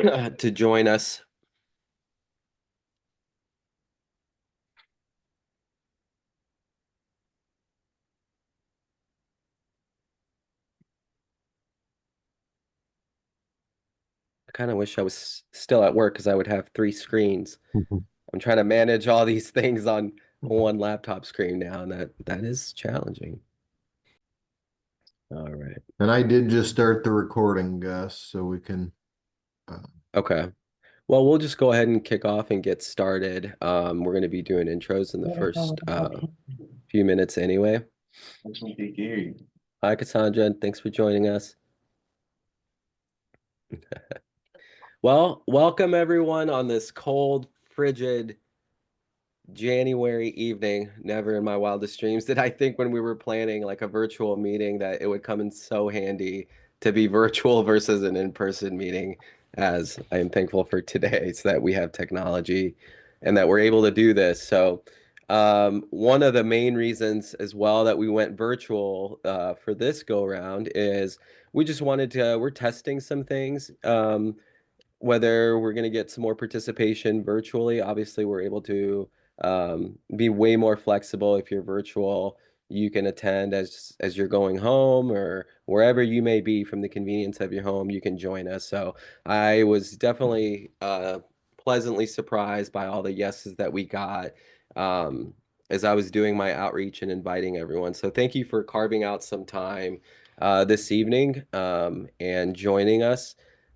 to join us. I kind of wish I was still at work because I would have three screens. Mhm. I'm trying to manage all these things on one laptop screen now, and that is challenging. All right. And I did just start the recording, Gus, so we can. Uh, Okay. Well, we'll just go ahead and kick off and get started. We're going to be doing intros in the first few minutes anyway. Hi, Cassandra, and thanks for joining us. Well, welcome everyone on this cold, frigid January evening. Never in my wildest dreams did I think when we were planning like a virtual meeting that it would come in so handy to be virtual versus an in-person meeting, as I am thankful for today, so that we have technology and that we're able to do this. So, one of the main reasons as well that we went virtual for this go around is we just wanted to, we're testing some things. Whether we're going to get some more participation virtually. Obviously, we're able to be way more flexible. If you're virtual, you can attend as you're going home or wherever you may be from the convenience of your home, you can join us. So I was definitely pleasantly surprised by all the yeses that we got as I was doing my outreach and inviting everyone. So thank you for carving out some time this evening and joining us.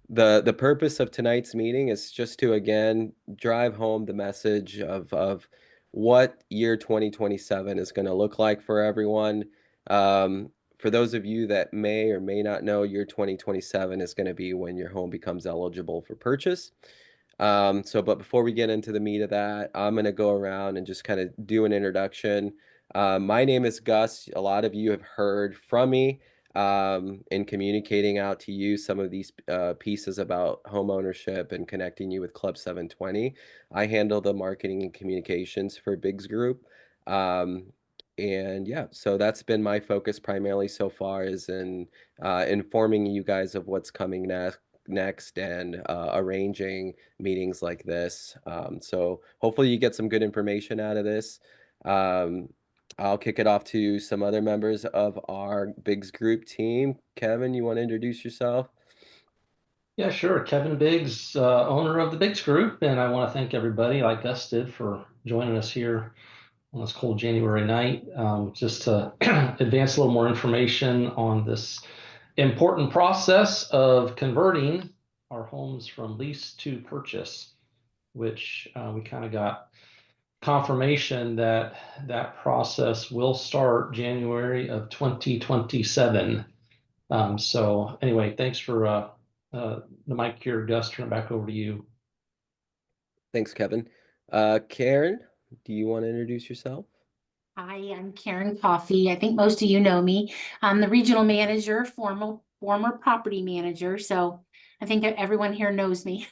The purpose of tonight's meeting is just to again drive home the message of what year 2027 is going to look like for everyone. For those of you that may or may not know, year 2027 is going to be when your home becomes eligible for purchase. But before we get into the meat of that, I'm going to go around and just kind of do an introduction. My name is Gus. A lot of you have heard from me in communicating out to you some of these pieces about home ownership and connecting you with Club 720. I handle the marketing and communications for Biggs Group. Um, and yeah, so that's been my focus primarily so far is in informing you guys of what's coming next and arranging meetings like this. So hopefully you get some good information out of this. Um, I'll kick it off to some other members of our Biggs Group team. Kevin, you want to introduce yourself? Yeah, sure. Kevin Biggs, owner of the Biggs Group, and I want to thank everybody, like Gus did, for joining us here on this cold January night, just to advance a little more information on this important process of converting our homes from lease to purchase, which we kind of got confirmation that that process will start January of 2027. So anyway, thanks for the mic here, Gus. Turn it back over to you. Thanks, Kevin. Karen, do you want to introduce yourself? Hi, I'm Karen Coffey. I think most of you know me. I'm the regional manager, former property manager. So I think that everyone here knows me.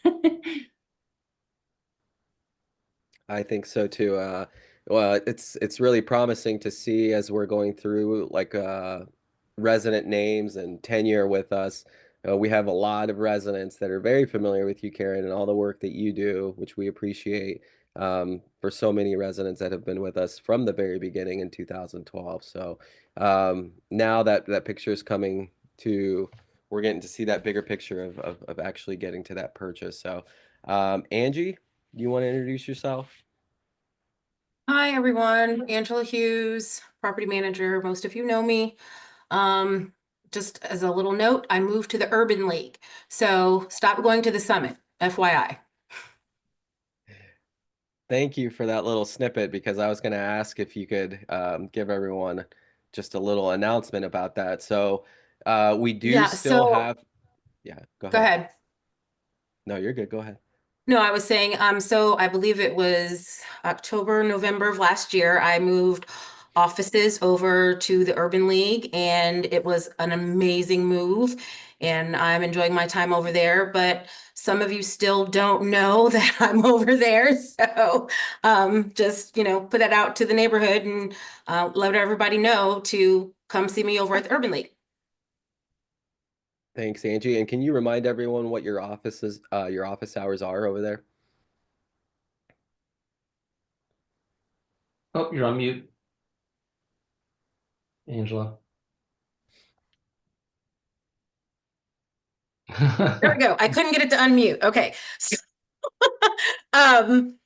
I think so too. Well, it's really promising to see as we're going through like resident names and tenure with us. We have a lot of residents that are very familiar with you, Karen, and all the work that you do, which we appreciate. For so many residents that have been with us from the very beginning in 2012. So now that picture is coming to, we're getting to see that bigger picture of actually getting to that purchase. So Angie, do you want to introduce yourself? Hi, everyone. Angela Hughes, property manager. Most of you know me. Um, just as a little note, I moved to the Urban League. So stop going to the summit, FYI. Thank you for that little snippet because I was going to ask if you could give everyone just a little announcement about that. So we do Yeah, still so have, yeah, go go ahead. ahead. No, you're good. Go ahead. No, I was saying, so I believe it was October, November of last year, I moved offices over to the Urban League, and it was an amazing move. And I'm enjoying my time over there, but some of you still don't know that I'm over there. So just, put that out to the neighborhood and let everybody know to come see me over at the Urban League. Thanks, Angie. And can you remind everyone what your office hours are over there? Oh, you're on mute, Angela. There we go. I couldn't get it to unmute. Okay. Um,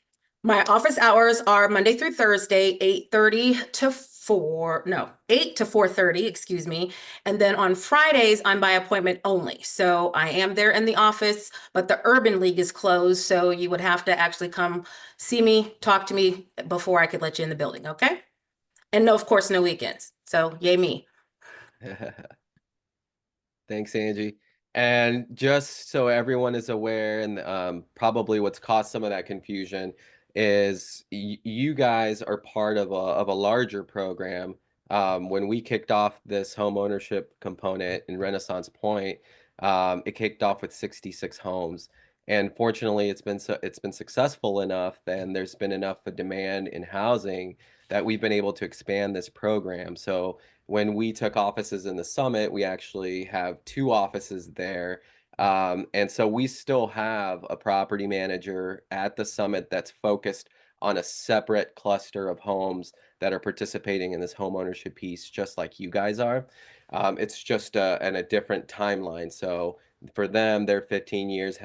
my office hours are Monday through Thursday, 8:30 to 4, no, 8 to 4:30, excuse me. And then on Fridays, I'm by appointment only. So I am there in the office, but the Urban League is closed. So you would have to actually come see me, talk to me before I could let you in the building. Okay. And no, of course, no weekends. So yay me. Thanks, Angie. And just so everyone is aware, and probably what's caused some of that confusion is you guys are part of a larger program. When we kicked off this home ownership component in Renaissance Point, it kicked off with 66 homes. And fortunately, it's been successful enough, and there's been enough of demand in housing that we've been able to expand this program. So when we took offices in the summit, we actually have 2 offices there. And so we still have a property manager at the summit that's focused on a separate cluster of homes that are participating in this home ownership piece, just like you guys are. It's just in a different timeline. So for them, their 15 years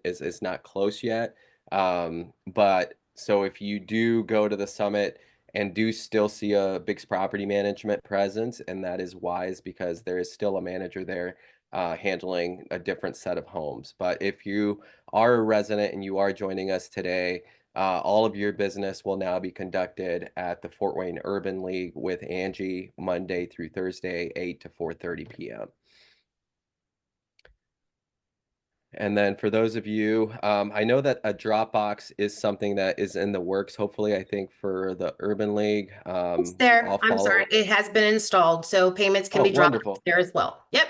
is not close yet. But so if you do go to the summit and do still see a Biggs property management presence, and that is wise because there is still a manager there handling a different set of homes. But if you are a resident and you are joining us today, all of your business will now be conducted at the Fort Wayne Urban League with Angie Monday through Thursday, 8 to 4:30 p.m. And then for those of you, I know that a Dropbox is something that is in the works, hopefully, I think for the Urban League. It's there. I'll I'm sorry. follow. It has been installed. So payments can Oh, be dropped wonderful. there as well. Yep.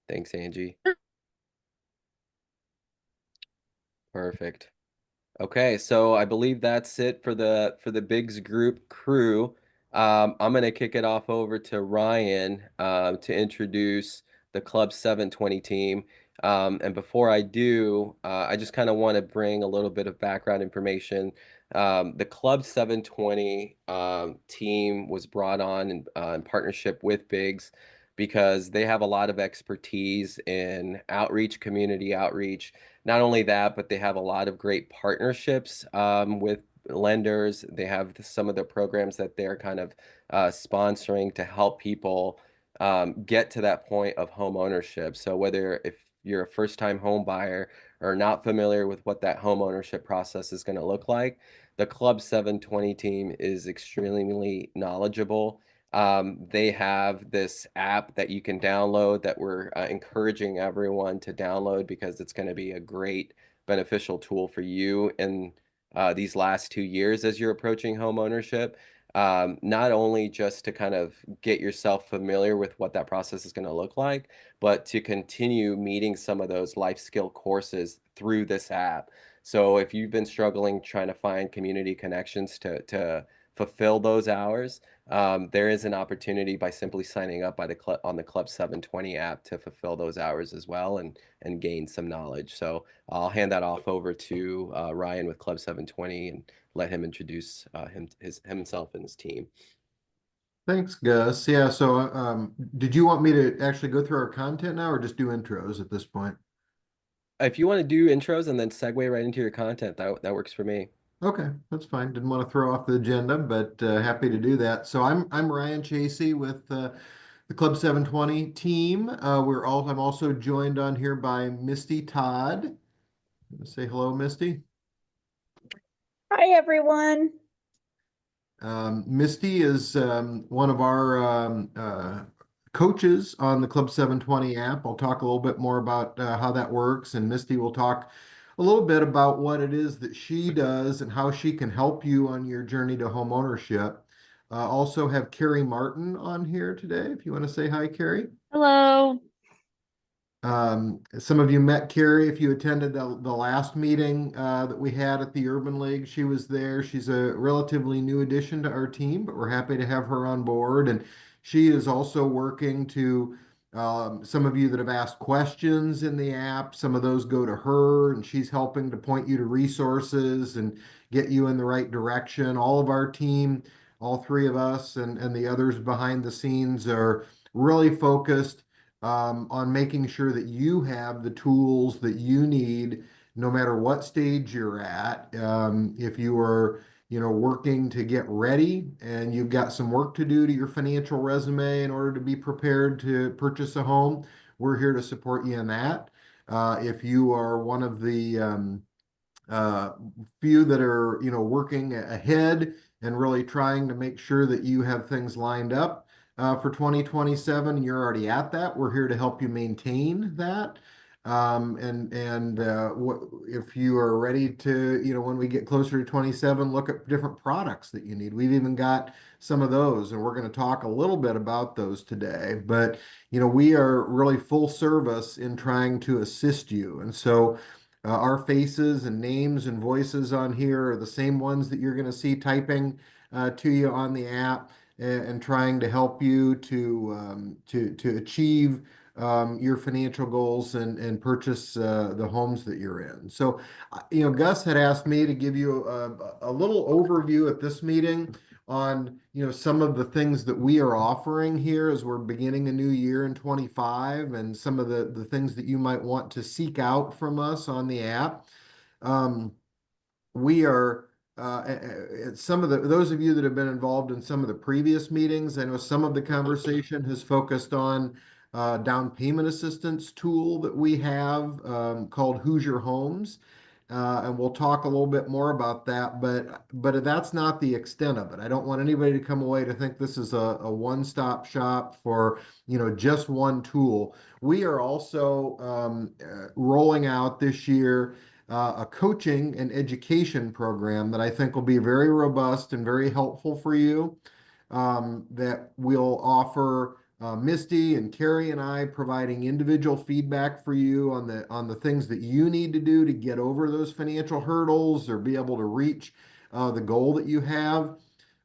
Thanks, Angie. Perfect. Okay, so I believe that's it for the Biggs Group crew. I'm gonna kick it off over to Ryan to introduce the Club 720 team. And before I do, I just kind of want to bring a little bit of background information. The Club 720 team was brought on in partnership with Biggs because they have a lot of expertise in outreach, community outreach. Not only that, but they have a lot of great partnerships with lenders. They have some of the programs that they're kind of sponsoring to help people get to that point of home ownership. So whether if you're a first-time home buyer or not familiar with what that home ownership process is going to look like, the Club 720 team is extremely knowledgeable. They have this app that you can download that we're encouraging everyone to download because it's going to be a great beneficial tool for you in these last 2 years as you're approaching home ownership. Not only just to kind of get yourself familiar with what that process is going to look like, but to continue meeting some of those life skill courses through this app. So if you've been struggling trying to find community connections to fulfill those hours, there is an opportunity by simply signing up by on the Club 720 app to fulfill those hours as well and gain some knowledge. So I'll hand that off over to Ryan with Club 720 and let him introduce himself and his team. Thanks, Gus. Yeah, so did you want me to actually go through our content now or just do intros at this point? If you want to do intros and then segue right into your content, that works for me. Okay, that's fine. Didn't want to throw off the agenda, but happy to do that. So I'm Ryan Chasey with the Club 720 team. I'm also joined on here by Misty Todd. Say hello, Misty. Hi, everyone. Misty is one of our coaches on the Club 720 app. I'll talk a little bit more about how that works, and Misty will talk a little bit about what it is that she does and how she can help you on your journey to home ownership. Also have Carrie Martin on here today. If you want to say hi, Carrie. Hello. Some of you met Carrie if you attended the last meeting that we had at the Urban League. She was there. She's a relatively new addition to our team, but we're happy to have her on board. And she is also working to Some of you that have asked questions in the app, some of those go to her, and she's helping to point you to resources and get you in the right direction. All of our team, all three of us and the others behind the scenes are really focused on making sure that you have the tools that you need no matter what stage you're at. If you are working to get ready and you've got some work to do to your financial resume in order to be prepared to purchase a home, we're here to support you in that. If you are one of the uh, few that are working ahead and really trying to make sure that you have things lined up for 2027 and you're already at that, we're here to help you maintain that. If you are ready to, when we get closer to 27, look at different products that you need. We've even got some of those, and we're going to talk a little bit about those today. But we are really full service in trying to assist you, and so our faces and names and voices on here are the same ones that you're going to see typing to you on the app and trying to help you to achieve your financial goals and purchase the homes that you're in. So, Gus had asked me to give you a little overview at this meeting on some of the things that we are offering here as we're beginning a new year in 25 and some of the things that you might want to seek out from us on the app. We are some of those of you that have been involved in some of the previous meetings, I know some of the conversation has focused on down payment assistance tool that we have called Hoosier Homes. And we'll talk a little bit more about that, but that's not the extent of it. I don't want anybody to come away to think this is a one-stop shop for just one tool. We are also rolling out this year a coaching and education program that I think will be very robust and very helpful for you. That will offer Misty and Carrie and I providing individual feedback for you on the things that you need to do to get over those financial hurdles or be able to reach the goal that you have.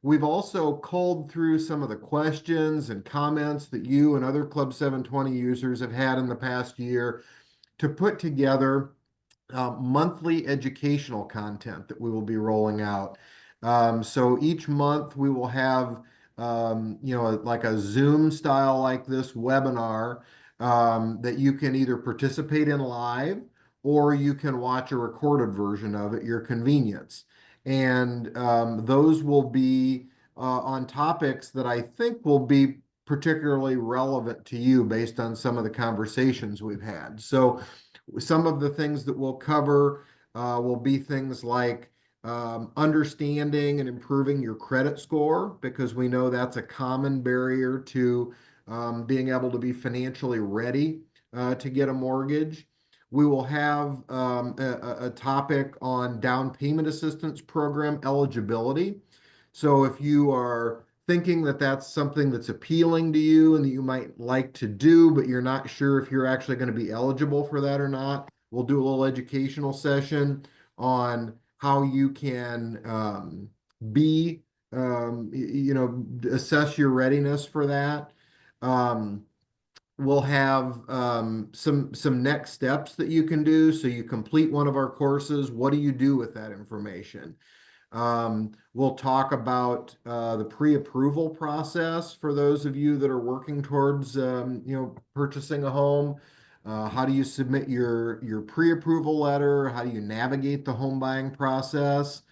We've also culled through some of the questions and comments that you and other Club 720 users have had in the past year to put together monthly educational content that we will be rolling out. So each month we will have, like a Zoom style like this webinar that you can either participate in live or you can watch a recorded version of at your convenience. And those will be on topics that I think will be particularly relevant to you based on some of the conversations we've had. So some of the things that we'll cover will be things like understanding and improving your credit score, because we know that's a common barrier to being able to be financially ready to get a mortgage. We will have a topic on down payment assistance program eligibility. So if you are thinking that that's something that's appealing to you and that you might like to do, but you're not sure if you're actually going to be eligible for that or not, we'll do a little educational session on how you can be, assess your readiness for that. We'll have some next steps that you can do. So you complete one of our courses. What do you do with that information? We'll talk about the pre-approval process for those of you that are working towards purchasing a home. How do you submit your pre-approval letter? How do you navigate the home buying process?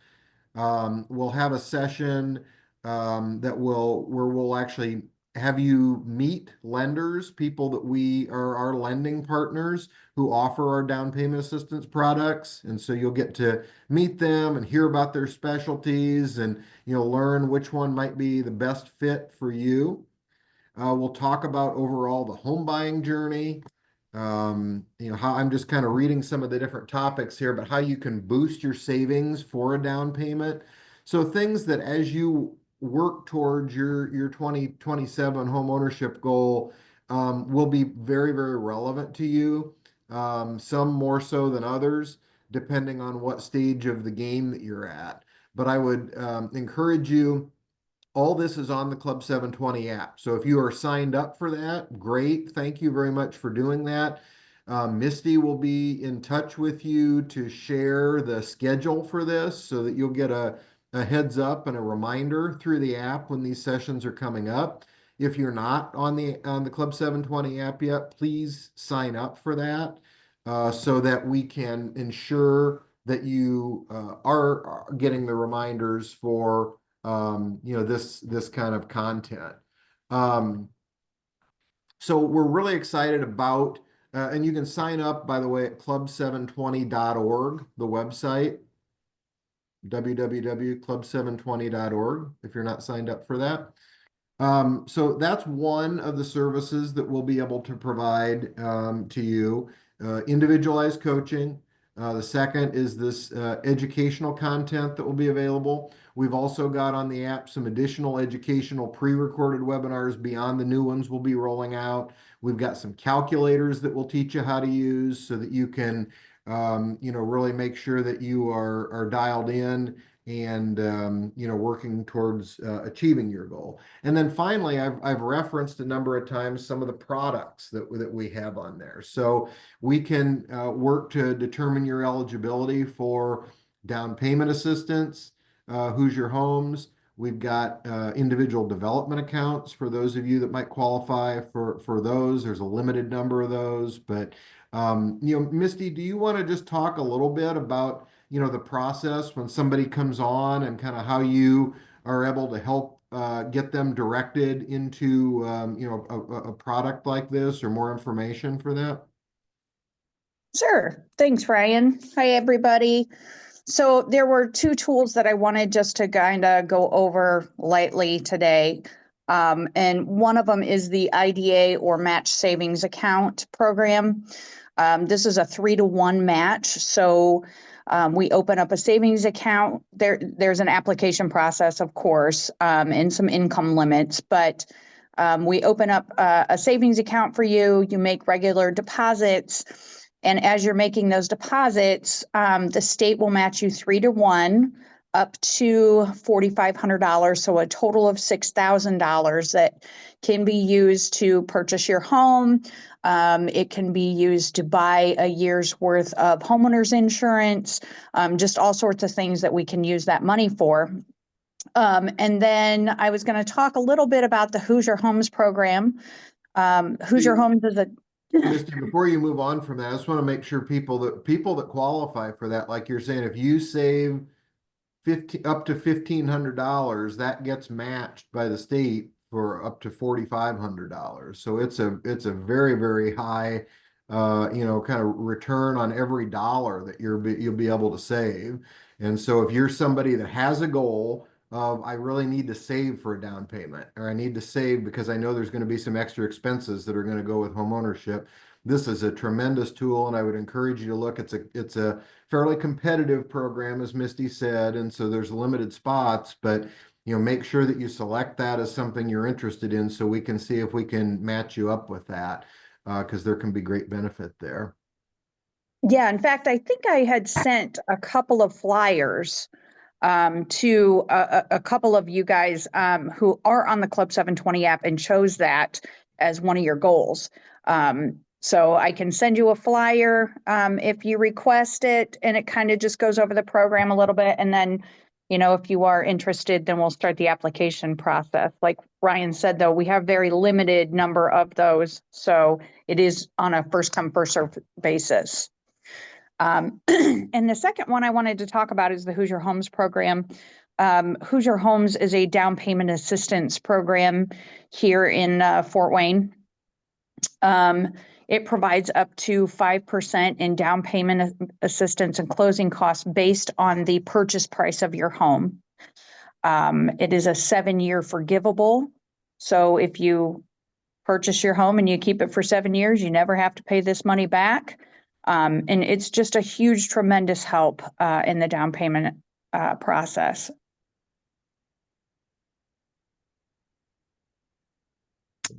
We'll have a session where we'll actually have you meet lenders, people that we are our lending partners who offer our down payment assistance products. And so you'll get to meet them and hear about their specialties and learn which one might be the best fit for you. We'll talk about overall the home buying journey. How I'm just kind of reading some of the different topics here, but how you can boost your savings for a down payment. So things that as you work towards your 2027 home ownership goal will be very, very relevant to you. Some more so than others, depending on what stage of the game that you're at. But I would encourage you All this is on the Club 720 app. So if you are signed up for that, great. Thank you very much for doing that. Misty will be in touch with you to share the schedule for this so that you'll get a heads up and a reminder through the app when these sessions are coming up. If you're not on the Club 720 app yet, please sign up for that so that we can ensure that you are getting the reminders for this kind of content. So we're really excited about, and you can sign up, by the way, at club720.org, the website, www.club720.org, if you're not signed up for that. So that's one of the services that we'll be able to provide to you, individualized coaching. The second is this educational content that will be available. We've also got on the app some additional educational pre-recorded webinars beyond the new ones we'll be rolling out. We've got some calculators that will teach you how to use so that you can, really make sure that you are dialed in and working towards achieving your goal. And then finally, I've referenced a number of times some of the products that we have on there. So we can work to determine your eligibility for down payment assistance, Hoosier Homes. We've got individual development accounts for those of you that might qualify for those. There's a limited number of those, but Misty, do you want to just talk a little bit about the process when somebody comes on and kind of how you are able to help get them directed into a product like this or more information for that? Sure. Thanks, Ryan. Hi, everybody. So there were two tools that I wanted just to kind of go over lightly today. And one of them is the IDA or match savings account program. This is a 3-to-1 match. So we open up a savings account. There's an application process, of course, and some income limits, but we open up a savings account for you. You make regular deposits. And as you're making those deposits, the state will match you 3-to-1 up to $4,500. So a total of $6,000 that can be used to purchase your home. It can be used to buy a year's worth of homeowners insurance, just all sorts of things that we can use that money for. And then I was going to talk a little bit about the Hoosier Homes program. Hoosier Homes is a Misty, before you move on from that, I just want to make sure people that qualify for that, like you're saying, if you save up to $1,500, that gets matched by the state for up to $4,500. So it's a very, very high kind of return on every dollar that you'll be able to save. And so if you're somebody that has a goal of I really need to save for a down payment, or I need to save because I know there's going to be some extra expenses that are going to go with homeownership, this is a tremendous tool, and I would encourage you to look. It's a fairly competitive program, as Misty said, and so there's limited spots, but make sure that you select that as something you're interested in so we can see if we can match you up with that, because there can be great benefit there. Yeah, in fact, I think I had sent a couple of flyers to a couple of you guys who are on the Club 720 app and chose that as one of your goals. So I can send you a flyer if you request it, and it kind of just goes over the program a little bit. And then, if you are interested, then we'll start the application process. Like Ryan said, though, we have very limited number of those. So it is on a first come, first served basis. And the second one I wanted to talk about is the Hoosier Homes program. Hoosier Homes is a down payment assistance program here in Fort Wayne. It provides up to 5% in down payment assistance and closing costs based on the purchase price of your home. It is a 7-year forgivable. So if you purchase your home and you keep it for 7 years, you never have to pay this money back. And it's just a huge, tremendous help in the down payment process.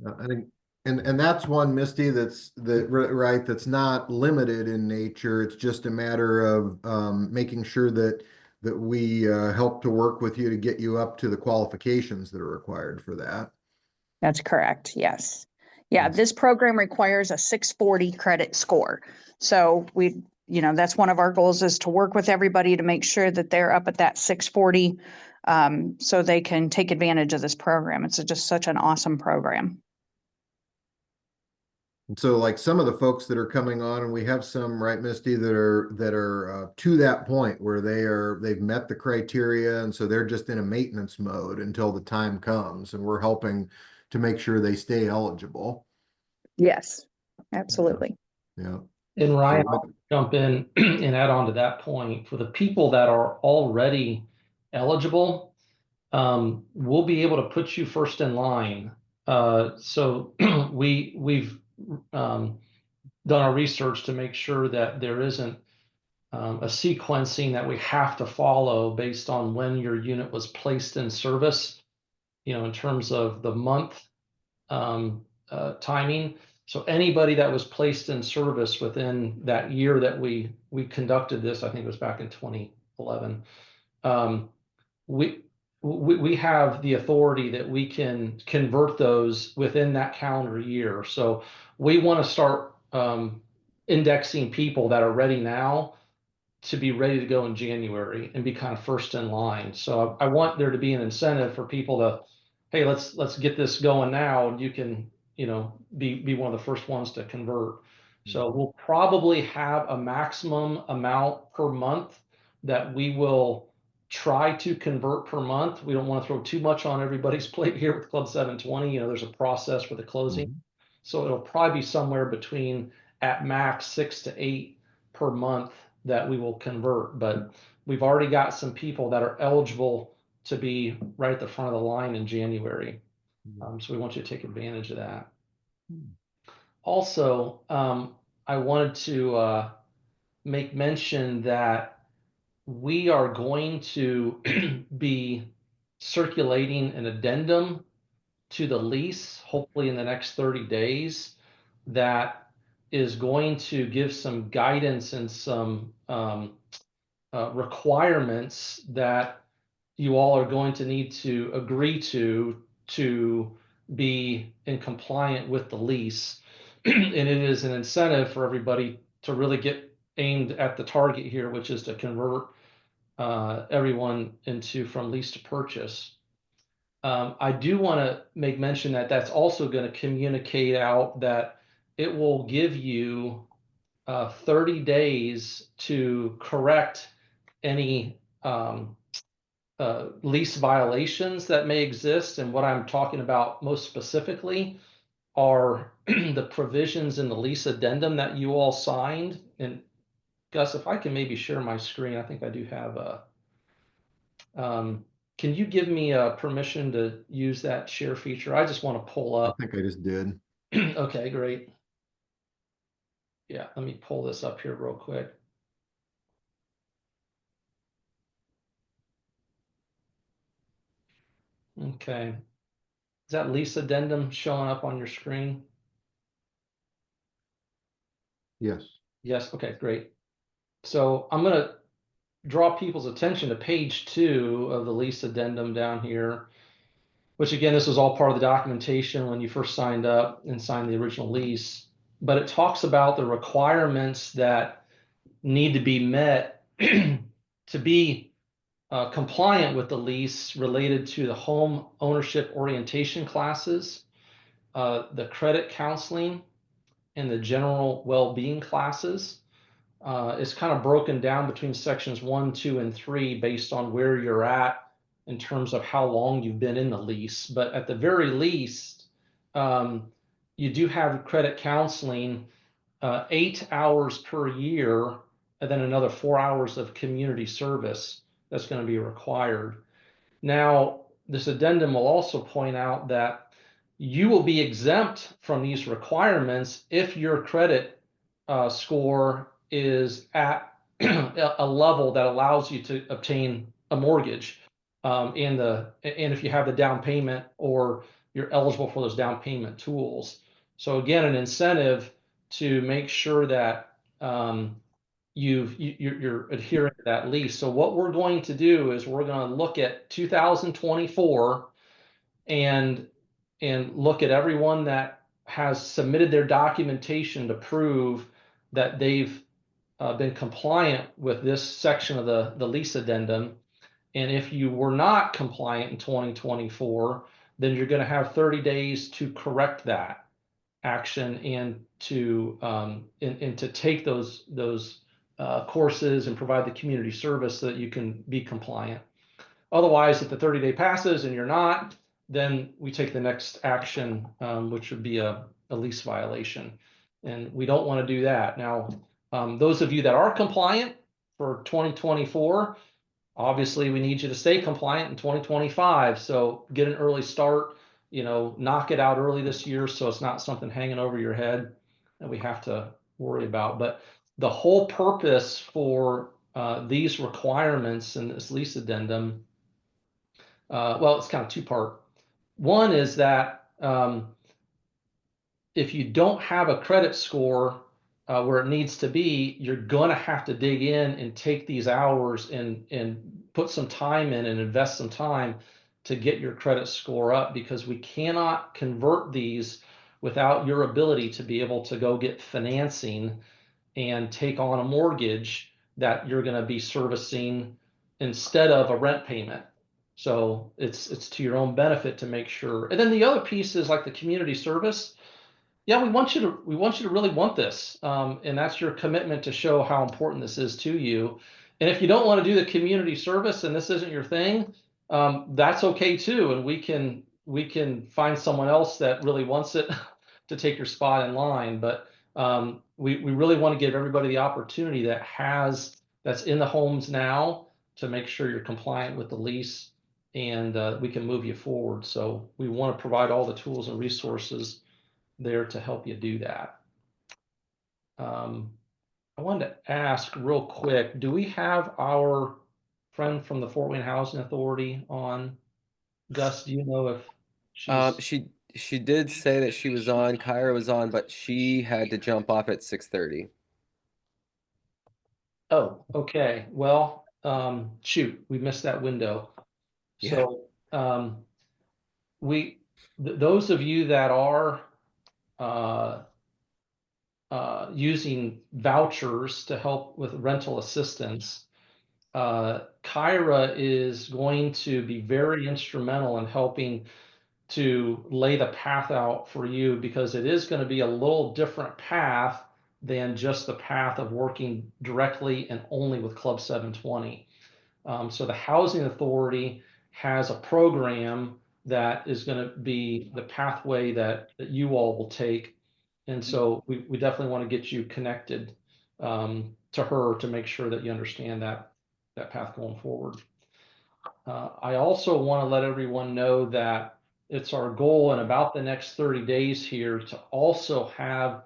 I think, and that's one, Misty, that's not limited in nature. It's just a matter of making sure that that we help to work with you to get you up to the qualifications that are required for that. That's correct. Yes. Yeah, this program requires a 640 credit score. So that's one of our goals, is to work with everybody to make sure that they're up at that 640, so they can take advantage of this program. It's just such an awesome program. And so like some of the folks that are coming on, and we have some, right, Misty, that are to that point where they've met the criteria, and so they're just in a maintenance mode until the time comes, and we're helping to make sure they stay eligible. Yes, absolutely. Yeah. And Ryan, So I'll jump in and add on to that point. For the people that are already eligible, we'll be able to put you first in line. So we've done our research to make sure that there isn't a sequencing that we have to follow based on when your unit was placed in service, in terms of the month timing. So anybody that was placed in service within that year that we conducted this, I think it was back in 2011, we have the authority that we can convert those within that calendar year. So we want to start indexing people that are ready now to be ready to go in January and be kind of first in line. So I want there to be an incentive for people to, hey, let's get this going now, and you can, be one of the first ones to convert. So we'll probably have a maximum amount per month that we will try to convert per month. We don't want to throw too much on everybody's plate here with Club 720. There's a process for the closing. So it'll probably be somewhere between, at max, 6 to 8 per month that we will convert. But we've already got some people that are eligible to be right at the front of the line in January. So we want you to take advantage of that. Also, I wanted to make mention that we are going to be circulating an addendum to the lease, hopefully in the next 30 days, that is going to give some guidance and some requirements that you all are going to need to agree to be in compliant with the lease. And it is an incentive for everybody to really get aimed at the target here, which is to convert everyone from lease to purchase. I do want to make mention that that's also going to communicate out that it will give you 30 days to correct any lease violations that may exist. And what I'm talking about most specifically are the provisions in the lease addendum that you all signed. And Gus, if I can maybe share my screen, I think I do have a, can you give me permission to use that share feature? I just want to pull up. I think I just did. Okay, great. Yeah, let me pull this up here real quick. Okay. Is that lease addendum showing up on your screen? Yes. Yes. Okay, great. So I'm going to draw people's attention to page 2 of the lease addendum down here, which again, this was all part of the documentation when you first signed up and signed the original lease. But it talks about the requirements that need to be met to be compliant with the lease related to the home ownership orientation classes, the credit counseling, and the general well-being classes. It's kind of broken down between sections 1, 2, and 3 based on where you're at in terms of how long you've been in the lease. But at the very least, you do have credit counseling 8 hours per year, and then another 4 hours of community service that's going to be required. Now, this addendum will also point out that you will be exempt from these requirements if your credit score is at a level that allows you to obtain a mortgage, and if you have the down payment or you're eligible for those down payment tools. So again, an incentive to make sure that you're adhering to that lease. So what we're going to do is we're going to look at 2024 and look at everyone that has submitted their documentation to prove that they've been compliant with this section of the lease addendum. And if you were not compliant in 2024, then you're going to have 30 days to correct that action and to take those courses and provide the community service so that you can be compliant. Otherwise, if the 30-day passes and you're not, then we take the next action, which would be a lease violation. And we don't want to do that. Now, those of you that are compliant for 2024, obviously we need you to stay compliant in 2025. So get an early start, knock it out early this year so it's not something hanging over your head that we have to worry about. But the whole purpose for these requirements in this lease addendum, well, it's kind of two-part. One is that if you don't have a credit score where it needs to be, you're going to have to dig in and take these hours and put some time in and invest some time to get your credit score up, because we cannot convert these without your ability to be able to go get financing and take on a mortgage that you're going to be servicing instead of a rent payment. So it's to your own benefit to make sure. And then the other piece is like the community service. Yeah, we want you to really want this, and that's your commitment to show how important this is to you. And if you don't want to do the community service and this isn't your thing, that's okay too. And we can find someone else that really wants it to take your spot in line. But we really want to give everybody the opportunity that's in the homes now to make sure you're compliant with the lease, and we can move you forward. So we want to provide all the tools and resources there to help you do that. I wanted to ask real quick, do we have our friend from the Fort Wayne Housing Authority on? Gus, do you know if she's... She did say that she was on, Kyra was on, but she had to jump off at 6:30. Oh, okay. Well, shoot, we missed that window. Yeah. So those of you that are using vouchers to help with rental assistance, Kyra is going to be very instrumental in helping to lay the path out for you, because it is going to be a little different path than just the path of working directly and only with Club 720. So the Housing Authority has a program that is going to be the pathway that you all will take. And so we definitely want to get you connected to her to make sure that you understand that path going forward. I also want to let everyone know that it's our goal in about the next 30 days here to also have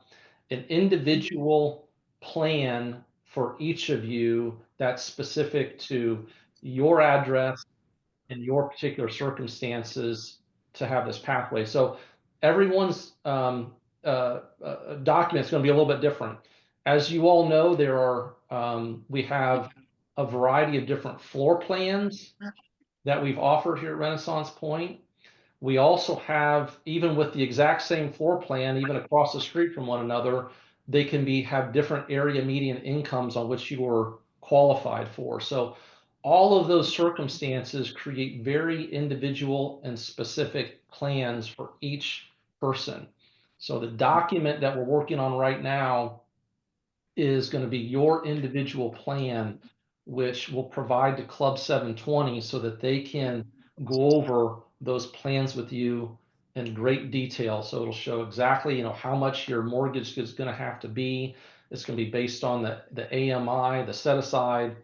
an individual plan for each of you that's specific to your address and your particular circumstances to have this pathway. So everyone's document is going to be a little bit different. As you all know, we have a variety of different floor plans that we've offered here at Renaissance Point. We also have, even with the exact same floor plan, even across the street from one another, they can have different area median incomes on which you are qualified for. So all of those circumstances create very individual and specific plans for each person. So the document that we're working on right now is going to be your individual plan, which will provide to Club 720 so that they can go over those plans with you in great detail. So it'll show exactly, how much your mortgage is going to have to be. It's going to be based on the AMI, the set aside,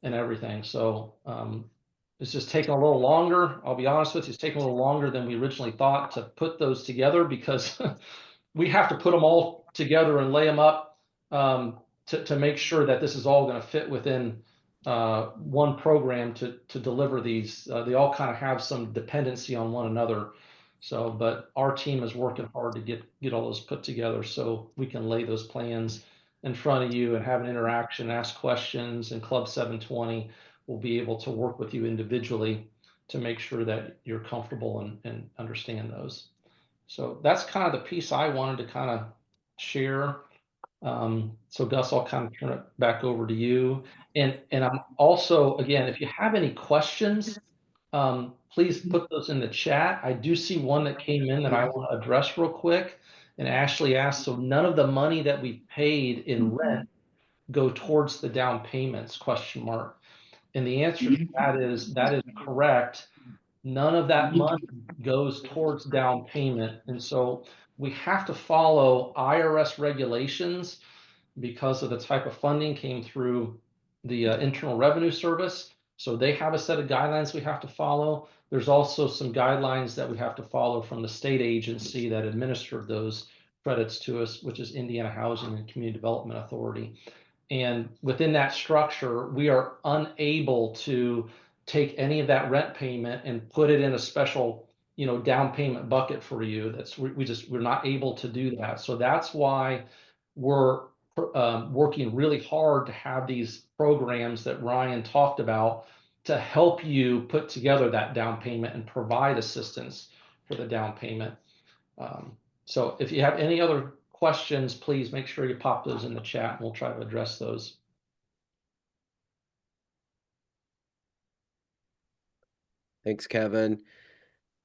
and everything. So it's just taking a little longer. I'll be honest with you, it's taking a little longer than we originally thought to put those together, because we have to put them all together and lay them up to make sure that this is all going to fit within one program to deliver these. They all kind of have some dependency on one another. So, but our team is working hard to get all those put together so we can lay those plans in front of you and have an interaction, ask questions, and Club 720 will be able to work with you individually to make sure that you're comfortable and understand those. So that's kind of the piece I wanted to kind of share. So Gus, I'll kind of turn it back over to you. And I'm also, again, if you have any questions, please put those in the chat. I do see one that came in that I want to address real quick. And Ashley asked, so none of the money that we paid in rent go towards the down payments, question mark. And the answer to that is correct. None of that money goes towards down payment. And so we have to follow IRS regulations because of the type of funding came through the Internal Revenue Service. So they have a set of guidelines we have to follow. There's also some guidelines that we have to follow from the state agency that administered those credits to us, which is Indiana Housing and Community Development Authority. And within that structure, we are unable to take any of that rent payment and put it in a special, down payment bucket for you. We're not able to do that. So that's why we're working really hard to have these programs that Ryan talked about to help you put together that down payment and provide assistance for the down payment. So if you have any other questions, please make sure you pop those in the chat and we'll try to address those. Thanks, Kevin.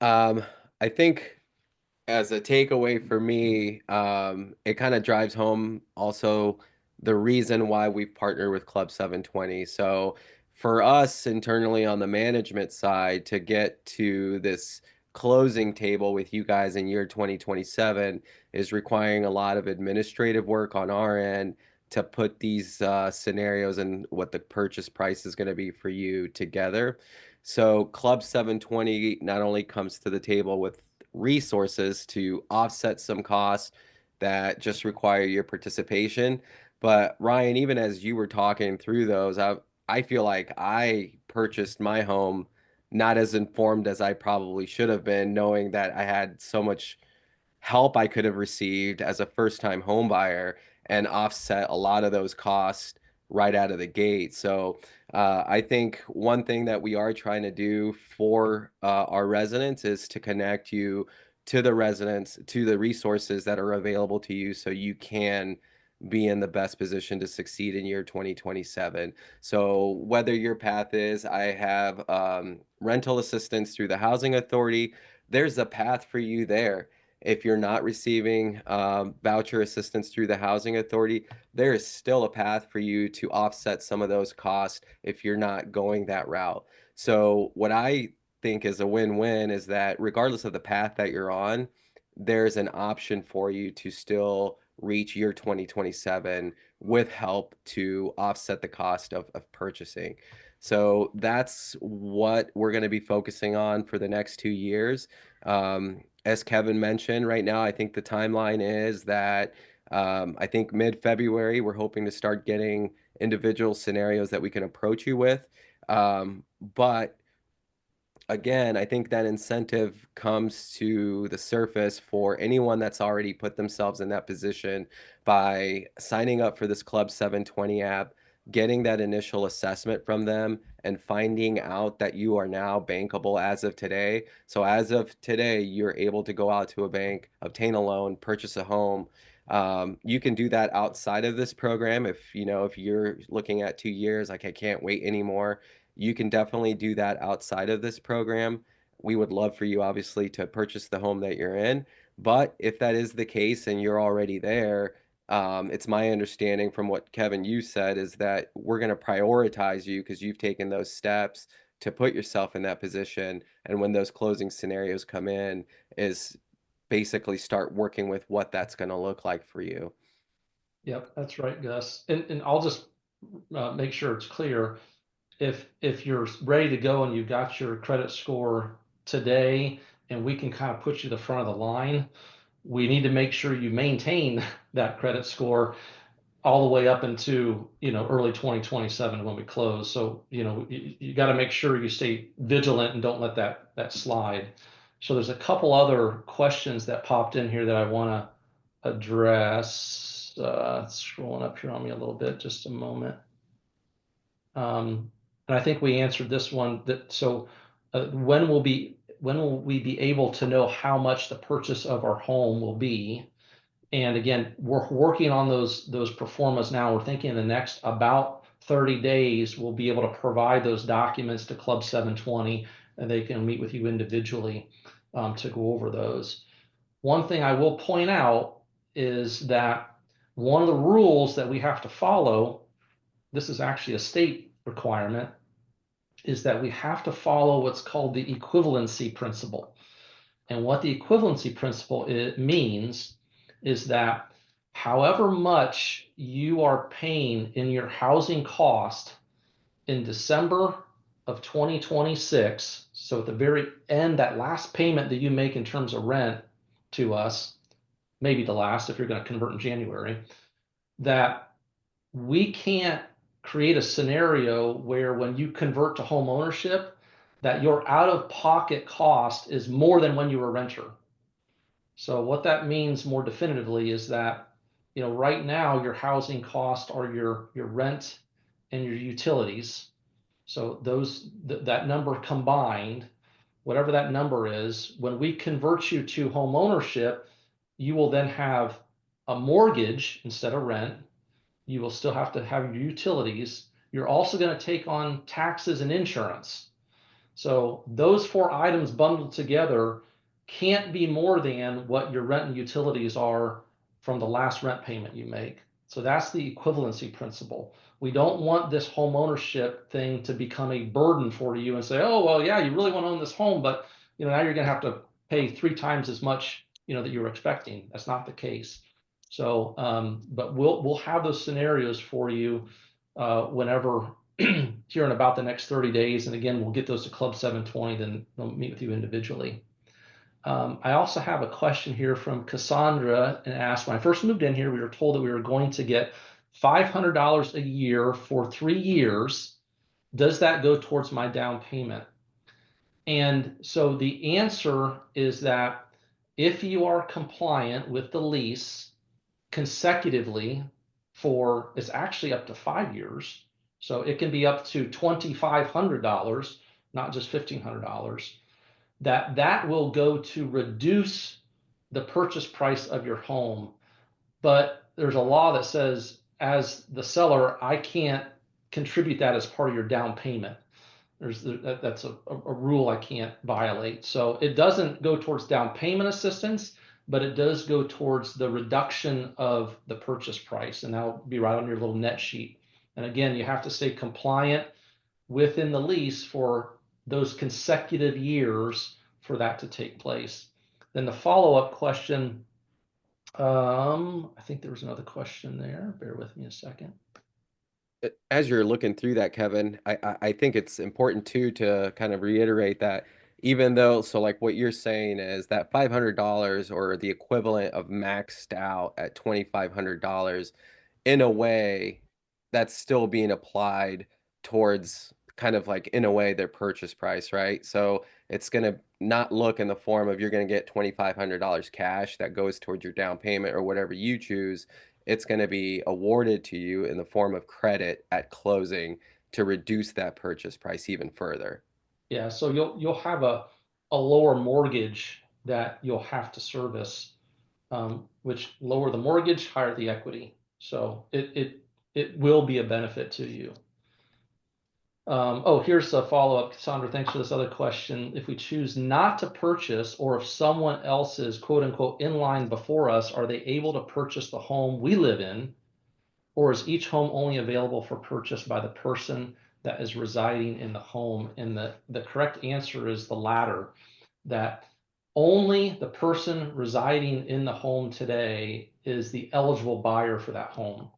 I think as a takeaway for me, it kind of drives home also the reason why we've partnered with Club 720. So for us internally on the management side to get to this closing table with you guys in year 2027 is requiring a lot of administrative work on our end to put these scenarios and what the purchase price is going to be for you together. So Club 720 not only comes to the table with resources to offset some costs that just require your participation. But Ryan, even as you were talking through those, I feel like I purchased my home not as informed as I probably should have been, knowing that I had so much help I could have received as a first-time home buyer and offset a lot of those costs right out of the gate. So I think one thing that we are trying to do for our residents is to connect you to the residents, to the resources that are available to you so you can be in the best position to succeed in year 2027. So whether your path is, I have rental assistance through the Housing Authority, there's a path for you there. If you're not receiving voucher assistance through the Housing Authority, there is still a path for you to offset some of those costs if you're not going that route. So what I think is a win-win is that regardless of the path that you're on, there's an option for you to still reach year 2027 with help to offset the cost of purchasing. So that's what we're going to be focusing on for the next 2 years. As Kevin mentioned, right now, I think the timeline is that I think mid-February, we're hoping to start getting individual scenarios that we can approach you with. But again, I think that incentive comes to the surface for anyone that's already put themselves in that position by signing up for this Club 720 app, getting that initial assessment from them, and finding out that you are now bankable as of today. So as of today, you're able to go out to a bank, obtain a loan, purchase a home. You can do that outside of this program. If you're looking at 2 years, like I can't wait anymore, you can definitely do that outside of this program. We would love for you, obviously, to purchase the home that you're in. But if that is the case and you're already there, it's my understanding from what Kevin, you said, is that we're going to prioritize you because you've taken those steps to put yourself in that position. And when those closing scenarios come in, is basically start working with what that's going to look like for you. Yep, that's right, Gus. And I'll just make sure it's clear. If you're ready to go and you got your credit score today and we can kind of put you to the front of the line, we need to make sure you maintain that credit score all the way up into early 2027 when we close. So you got to make sure you stay vigilant and don't let that slide. So there's a couple other questions that popped in here that I want to address. scrolling up here on me a little bit, just a moment. And I think we answered this one. When will we be able to know how much the purchase of our home will be? And again, we're working on those performas now. We're thinking in the next about 30 days, we'll be able to provide those documents to Club 720, and they can meet with you individually to go over those. One thing I will point out is that one of the rules that we have to follow, this is actually a state requirement, is that we have to follow what's called the equivalency principle. And what the equivalency principle means is that however much you are paying in your housing cost in December of 2026, so at the very end, that last payment that you make in terms of rent to us, maybe the last if you're going to convert in January, that we can't create a scenario where when you convert to home ownership, that your out-of-pocket cost is more than when you were a renter. So what that means more definitively is that, right now your housing costs are your rent and your utilities. So that number combined, whatever that number is, when we convert you to home ownership, you will then have a mortgage instead of rent. You will still have to have your utilities. You're also going to take on taxes and insurance. So those 4 items bundled together can't be more than what your rent and utilities are from the last rent payment you make. So that's the equivalency principle. We don't want this home ownership thing to become a burden for you and say, oh, well, yeah, you really want to own this home, but now you're going to have to pay 3 times as much, that you were expecting. That's not the case. So, but we'll have those scenarios for you whenever here in about the next 30 days. And again, we'll get those to Club 720, then they'll meet with you individually. I also have a question here from Cassandra, and asked, when I first moved in here, we were told that we were going to get $500 a year for 3 years. Does that go towards my down payment? And so the answer is that if you are compliant with the lease consecutively it's actually up to 5 years. So it can be up to $2,500, not just $1,500. That will go to reduce the purchase price of your home. But there's a law that says, as the seller, I can't contribute that as part of your down payment. That's a rule I can't violate. So it doesn't go towards down payment assistance, but it does go towards the reduction of the purchase price, and that'll be right on your little net sheet. And again, you have to stay compliant within the lease for those consecutive years for that to take place. Then the follow-up question, I think there was another question there. Bear with me a second. As you're looking through that, Kevin, I think it's important too to kind of reiterate that even though, so like what you're saying is that $500 or the equivalent of maxed out at $2,500, in a way, that's still being applied towards kind of like, in a way, their purchase price, right? So it's going to not look in the form of you're going to get $2,500 cash that goes towards your down payment or whatever you choose. It's going to be awarded to you in the form of credit at closing to reduce that purchase price even further. Yeah, so you'll have a lower mortgage that you'll have to service, which lower the mortgage, higher the equity. So it will be a benefit to you. Here's a follow-up. Cassandra, thanks for this other question. If we choose not to purchase, or if someone else is quote unquote in line before us, are they able to purchase the home we live in? Or is each home only available for purchase by the person that is residing in the home? And the correct answer is the latter, that only the person residing in the home today is the eligible buyer for that home.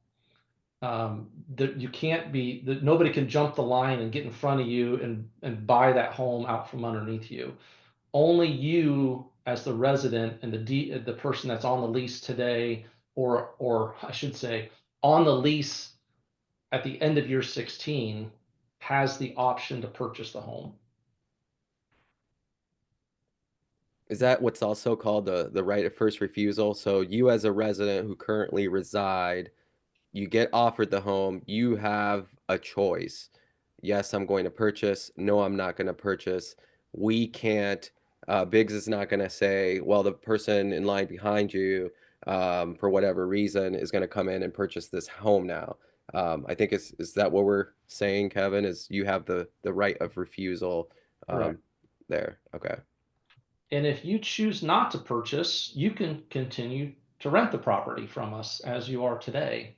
Nobody can jump the line and get in front of you and buy that home out from underneath you. Only you as the resident and the person that's on the lease today, or I should say on the lease at the end of year 16, has the option to purchase the home. Is that what's also called the right of first refusal? So you as a resident who currently reside, you get offered the home, you have a choice. Yes, I'm going to purchase. No, I'm not going to purchase. We can't, Biggs is not going to say, well, the person in line behind you, for whatever reason, is going to come in and purchase this home now. I think is that what we're saying, Kevin? Is you have the right of refusal Correct. there? Okay. And if you choose not to purchase, you can continue to rent the property from us as you are today.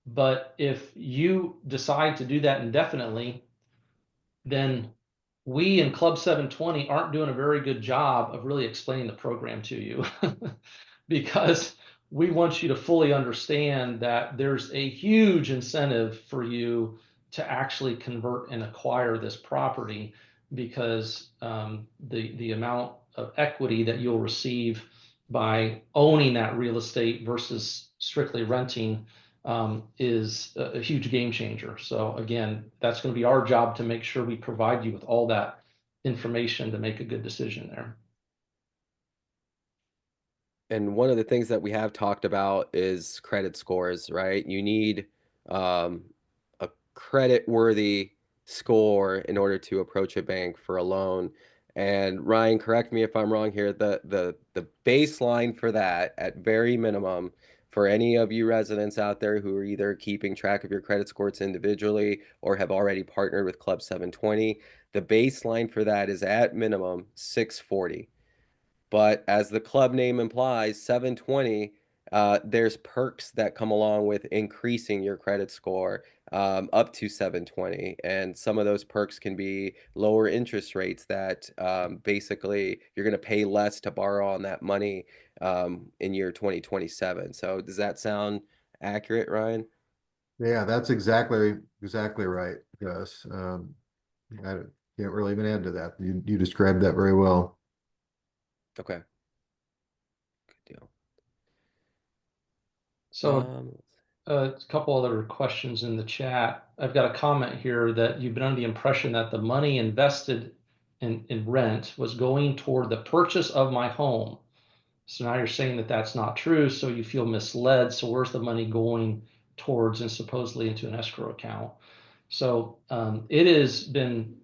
But if you decide to do that indefinitely, then we in Club 720 aren't doing a very good job of really explaining the program to you because we want you to fully understand that there's a huge incentive for you to actually convert and acquire this property because the amount of equity that you'll receive by owning that real estate versus strictly renting is a huge game changer. So again, that's going to be our job to make sure we provide you with all that information to make a good decision there. And one of the things that we have talked about is credit scores, right? You need a credit-worthy score in order to approach a bank for a loan. And Ryan, correct me if I'm wrong here, the baseline for that at very minimum for any of you residents out there who are either keeping track of your credit scores individually or have already partnered with Club 720, the baseline for that is at minimum 640. But as the club name implies, 720, there's perks that come along with increasing your credit score up to 720. And some of those perks can be lower interest rates that basically you're going to pay less to borrow on that money in year 2027. So does that sound accurate, Ryan? Yeah, that's exactly right, Gus. I can't really even add to that. You described that very well. Okay, good deal. So a couple other questions in the chat. I've got a comment here that you've been under the impression that the money invested in rent was going toward the purchase of my home. So now you're saying that that's not true, so you feel misled. So where's the money going towards and supposedly into an escrow account? So it has been,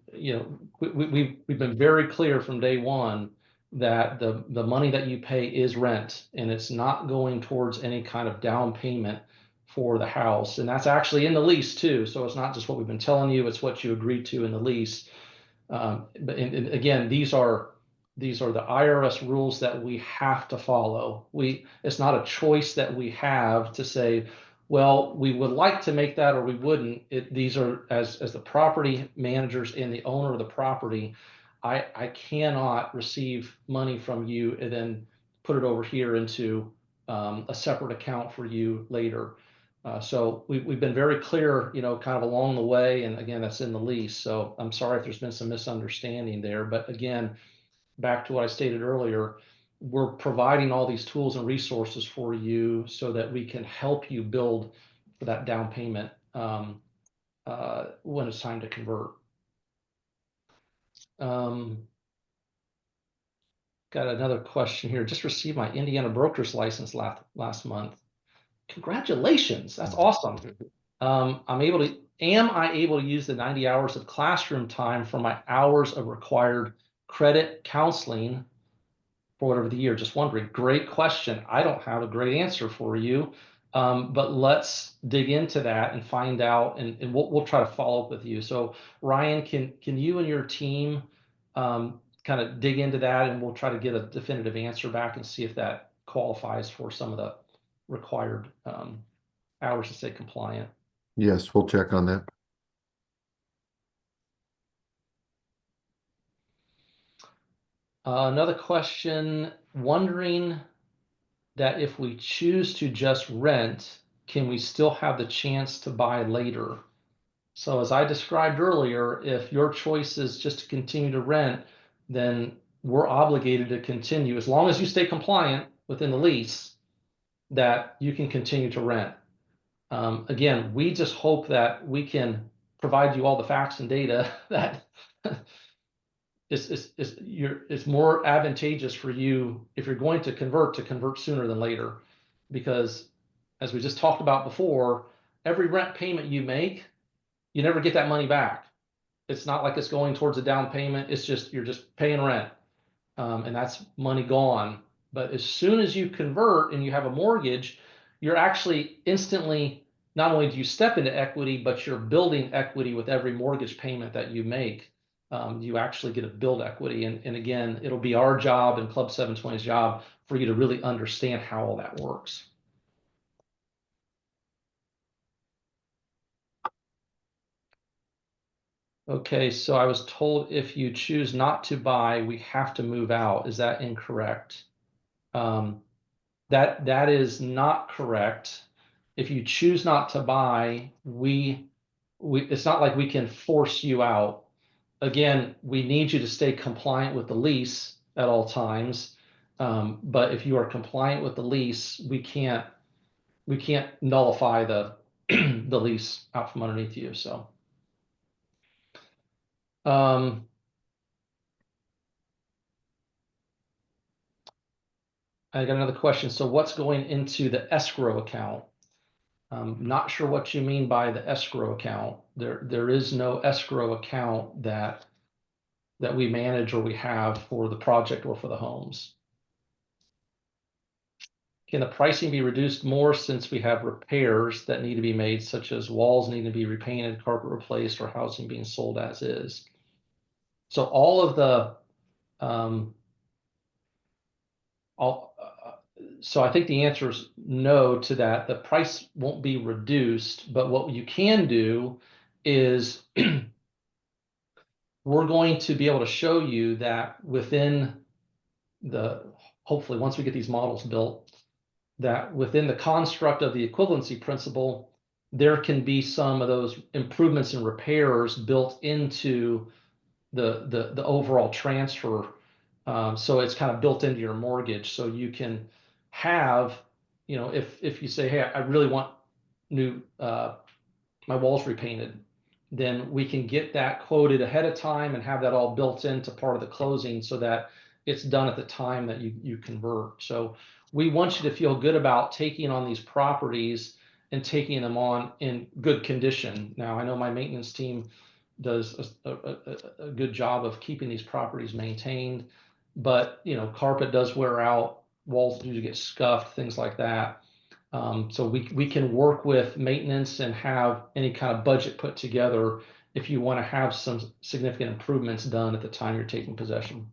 we've been very clear from day one that the money that you pay is rent and it's not going towards any kind of down payment for the house. And that's actually in the lease too. So it's not just what we've been telling you, it's what you agreed to in the lease. But and again, these are the IRS rules that we have to follow. It's not a choice that we have to say, well, we would like to make that or we wouldn't. These are as the property managers and the owner of the property, I cannot receive money from you and then put it over here into a separate account for you later. So we've been very clear, kind of along the way. And again, that's in the lease. So I'm sorry if there's been some misunderstanding there. But again, back to what I stated earlier, we're providing all these tools and resources for you so that we can help you build for that down payment when it's time to convert. Got another question here. Just received my Indiana broker's license last month. Congratulations. That's awesome. Am I able to use the 90 hours of classroom time for my hours of required credit counseling for whatever the year? Just wondering. Great question. I don't have a great answer for you, but let's dig into that and find out, and we'll try to follow up with you. So Ryan, can you and your team kind of dig into that, and we'll try to get a definitive answer back and see if that qualifies for some of the required hours to stay compliant. Yes, we'll check on that. Another question, wondering that if we choose to just rent, can we still have the chance to buy later? So as I described earlier, if your choice is just to continue to rent, then we're obligated to continue, as long as you stay compliant within the lease, that you can continue to rent. Again, we just hope that we can provide you all the facts and data that it's more advantageous for you if you're going to convert sooner than later, because as we just talked about before, every rent payment you make, you never get that money back. It's not like it's going towards a down payment. It's just, you're just paying rent. And that's money gone. But as soon as you convert and you have a mortgage, you're actually instantly, not only do you step into equity, but you're building equity with every mortgage payment that you make. You actually get to build equity. And again, it'll be our job and Club 720's job for you to really understand how all that works. Okay, so I was told if you choose not to buy, we have to move out. Is that incorrect? That is not correct. If you choose not to buy, it's not like we can force you out. Again, we need you to stay compliant with the lease at all times. But if you are compliant with the lease, we can't nullify the the lease out from underneath you. So I got another question. So what's going into the escrow account? Not sure what you mean by the escrow account. There is no escrow account that we manage or we have for the project or for the homes. Can the pricing be reduced more since we have repairs that need to be made, such as walls need to be repainted, carpet replaced, or housing being sold as is? So all of the so I think the answer is no to that. The price won't be reduced, but what you can do is we're going to be able to show you that within hopefully once we get these models built, that within the construct of the equivalency principle, there can be some of those improvements and repairs built into the overall transfer. So it's kind of built into your mortgage. So you can have, if you say, hey, I really want new, my walls repainted, then we can get that quoted ahead of time and have that all built into part of the closing so that it's done at the time that you convert. So we want you to feel good about taking on these properties and taking them on in good condition. Now, I know my maintenance team does a good job of keeping these properties maintained, but carpet does wear out, walls do get scuffed, things like that. So we can work with maintenance and have any kind of budget put together if you want to have some significant improvements done at the time you're taking possession.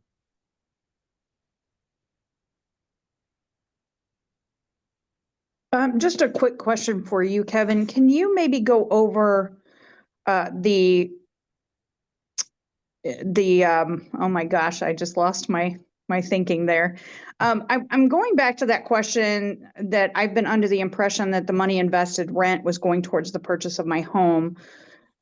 Just a quick question for you, Kevin. Can you maybe go over the oh my gosh, I just lost my thinking there. I'm going back to that question that I've been under the impression that the money invested rent was going towards the purchase of my home.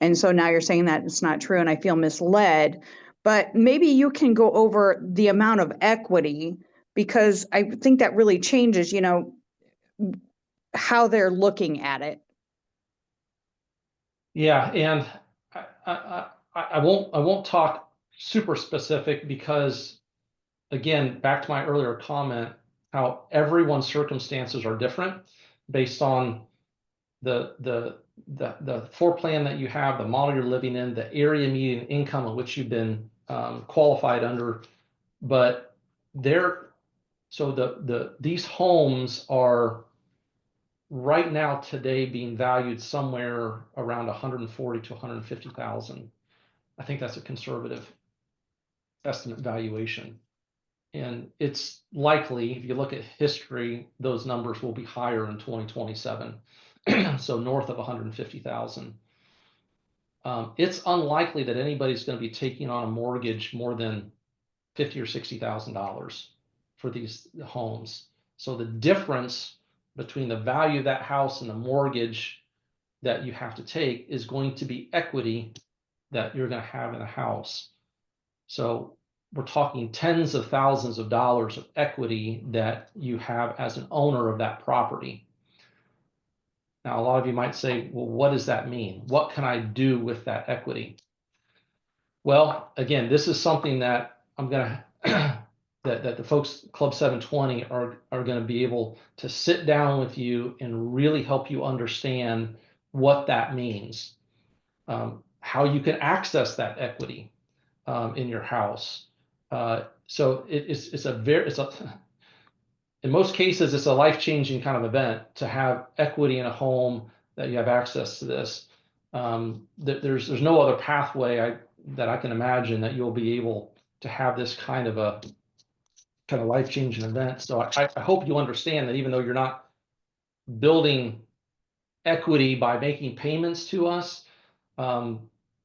And so now you're saying that it's not true and I feel misled. But maybe you can go over the amount of equity, because I think that really changes, how they're looking at it. Yeah, and I won't talk super specific because, again, back to my earlier comment, how everyone's circumstances are different based on the floor plan that you have, the model you're living in, the area median income in which you've been qualified under. But these homes are right now today being valued somewhere around 140 to 150,000. I think that's a conservative estimate valuation. And it's likely, if you look at history, those numbers will be higher in 2027. So north of 150,000. It's unlikely that anybody's going to be taking on a mortgage more than $50,000 or $60,000 for these homes. So the difference between the value of that house and the mortgage that you have to take is going to be equity that you're going to have in a house. So we're talking tens of thousands of dollars of equity that you have as an owner of that property. Now, a lot of you might say, well, what does that mean? What can I do with that equity? Well, again, this is something that I'm gonna that the folks Club 720 are going to be able to sit down with you and really help you understand what that means, how you can access that equity in your house. So it's a very in most cases it's a life-changing kind of event to have equity in a home, that you have access to this. There's no other pathway that I can imagine that you'll be able to have this kind of life-changing event. So I hope you understand that even though you're not building equity by making payments to us,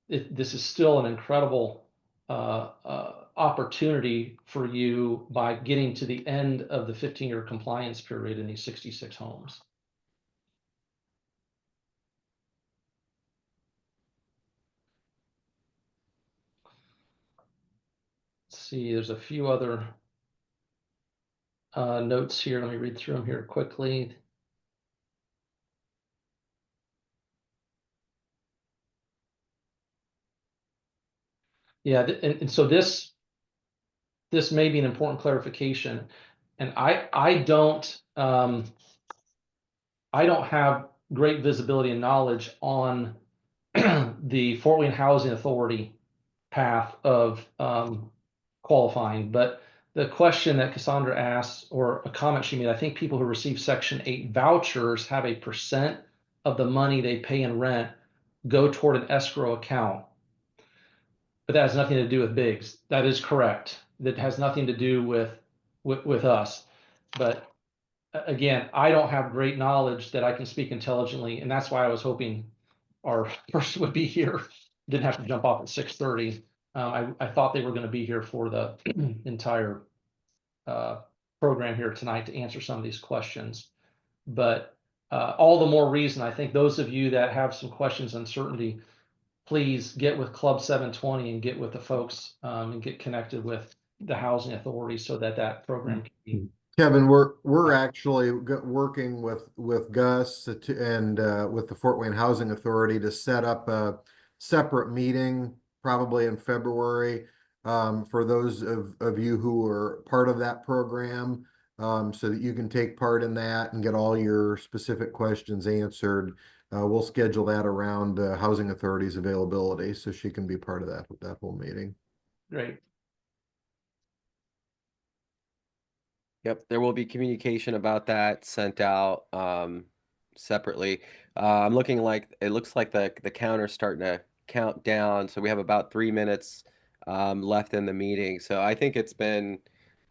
this is still an incredible opportunity for you by getting to the end of the 15-year compliance period in these 66 homes. Let's see, there's a few other notes here. Let me read through them here quickly. Yeah, and so this may be an important clarification, and I don't have great visibility and knowledge on the Fort Wayne Housing Authority path of qualifying, but the question that Cassandra asked, or a comment she made, I think people who receive Section 8 vouchers have a percent of the money they pay in rent go toward an escrow account. But that has nothing to do with Biggs. That is correct. That has nothing to do with us. But again, I don't have great knowledge that I can speak intelligently, and that's why I was hoping our person would be here. Didn't have to jump off at 6:30. I thought they were going to be here for the entire program here tonight to answer some of these questions. But all the more reason, I think those of you that have some questions, uncertainty, please get with Club 720 and get with the folks and get connected with the housing authority so that program can be. Kevin, we're actually working with Gus and with the Fort Wayne Housing Authority to set up a separate meeting probably in February for those of you who are part of that program, so that you can take part in that and get all your specific questions answered. We'll schedule that around the Housing Authority's availability so she can be part of that whole meeting. Great. Yep, there will be communication about that sent out separately. I'm looking like it looks like the counter's starting to count down, so we have about 3 minutes left in the meeting. So I think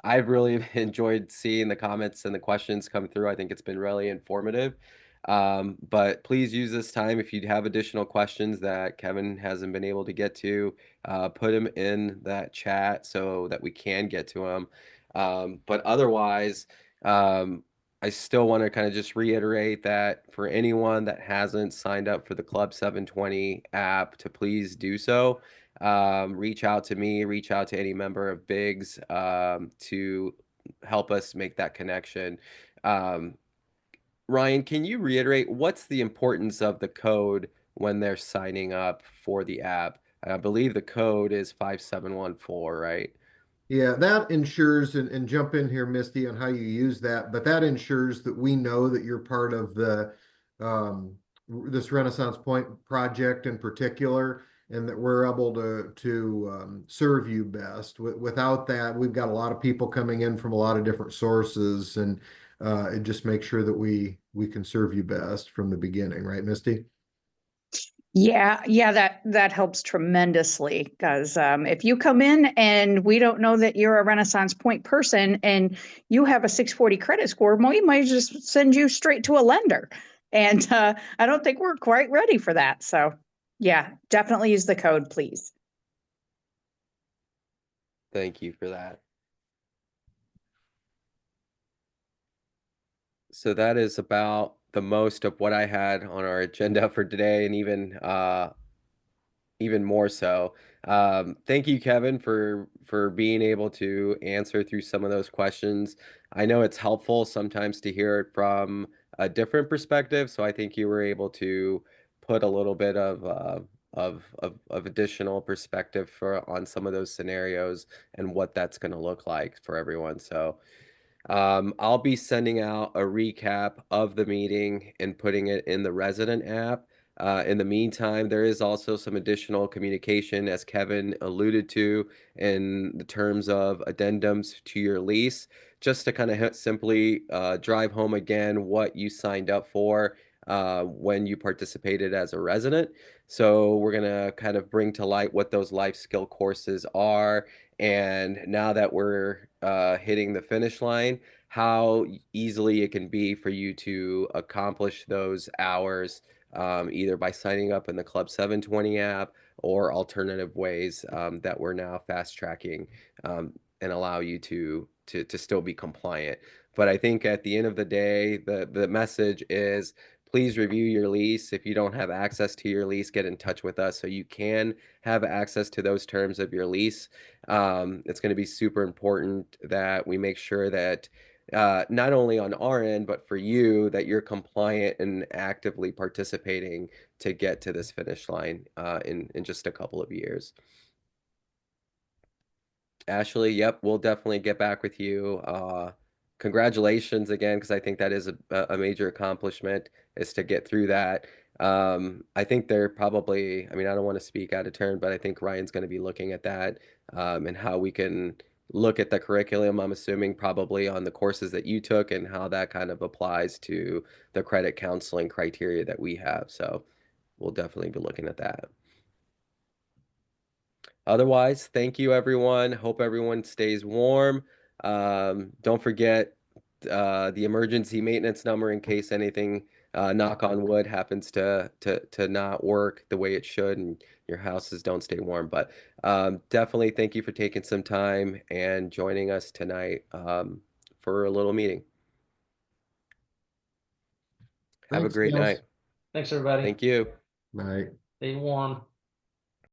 I've really enjoyed seeing the comments and the questions come through. I think it's been really informative. But please use this time if you have additional questions that Kevin hasn't been able to get to, put them in that chat so that we can get to them. But otherwise, I still want to kind of just reiterate that for anyone that hasn't signed up for the Club 720 app, to please do so. Reach out to me, reach out to any member of Biggs to help us make that connection. Ryan, can you reiterate what's the importance of the code when they're signing up for the app? I believe the code is 5714, right? Yeah, that ensures, and jump in here, Misty, on how you use that, but that ensures that we know that you're part of this Renaissance Point project in particular, and that we're able to serve you best. Without that, we've got a lot of people coming in from a lot of different sources, and it just makes sure that we can serve you best from the beginning, right, Misty? Yeah, that helps tremendously because if you come in and we don't know that you're a Renaissance Point person and you have a 640 credit score, we might just send you straight to a lender. And I don't think we're quite ready for that. So yeah, definitely use the code, please. Thank you for that. So that is about the most of what I had on our agenda for today, and even more so. Thank you, Kevin, for being able to answer through some of those questions. I know it's helpful sometimes to hear it from a different perspective, so I think you were able to put a little bit of of additional perspective on some of those scenarios and what that's going to look like for everyone. So I'll be sending out a recap of the meeting and putting it in the resident app. In the meantime, there is also some additional communication, as Kevin alluded to, in the terms of addendums to your lease, just to kind of simply drive home again what you signed up for when you participated as a resident. So we're going to kind of bring to light what those life skill courses are. And now that we're hitting the finish line, how easily it can be for you to accomplish those hours, either by signing up in the Club 720 app or alternative ways that we're now fast tracking and allow you to still be compliant. But I think at the end of the day, the message is, please review your lease. If you don't have access to your lease, get in touch with us so you can have access to those terms of your lease. It's going to be super important that we make sure that not only on our end, but for you, that you're compliant and actively participating to get to this finish line in just a couple of years. Ashley, yep, we'll definitely get back with you. Congratulations again, because I think that is a major accomplishment, is to get through that. I think they're probably, I mean, I don't want to speak out of turn, but I think Ryan's going to be looking at that and how we can look at the curriculum, I'm assuming probably on the courses that you took and how that kind of applies to the credit counseling criteria that we have. So we'll definitely be looking at that. Otherwise, thank you, everyone. Hope everyone stays warm. Don't forget the emergency maintenance number in case anything, knock on wood, happens to not work the way it should and your houses don't stay warm. But definitely thank you for taking some time and joining us tonight for a little meeting. Have a Thanks, great guys. night. Thanks, everybody. Thank you. Bye. Stay warm.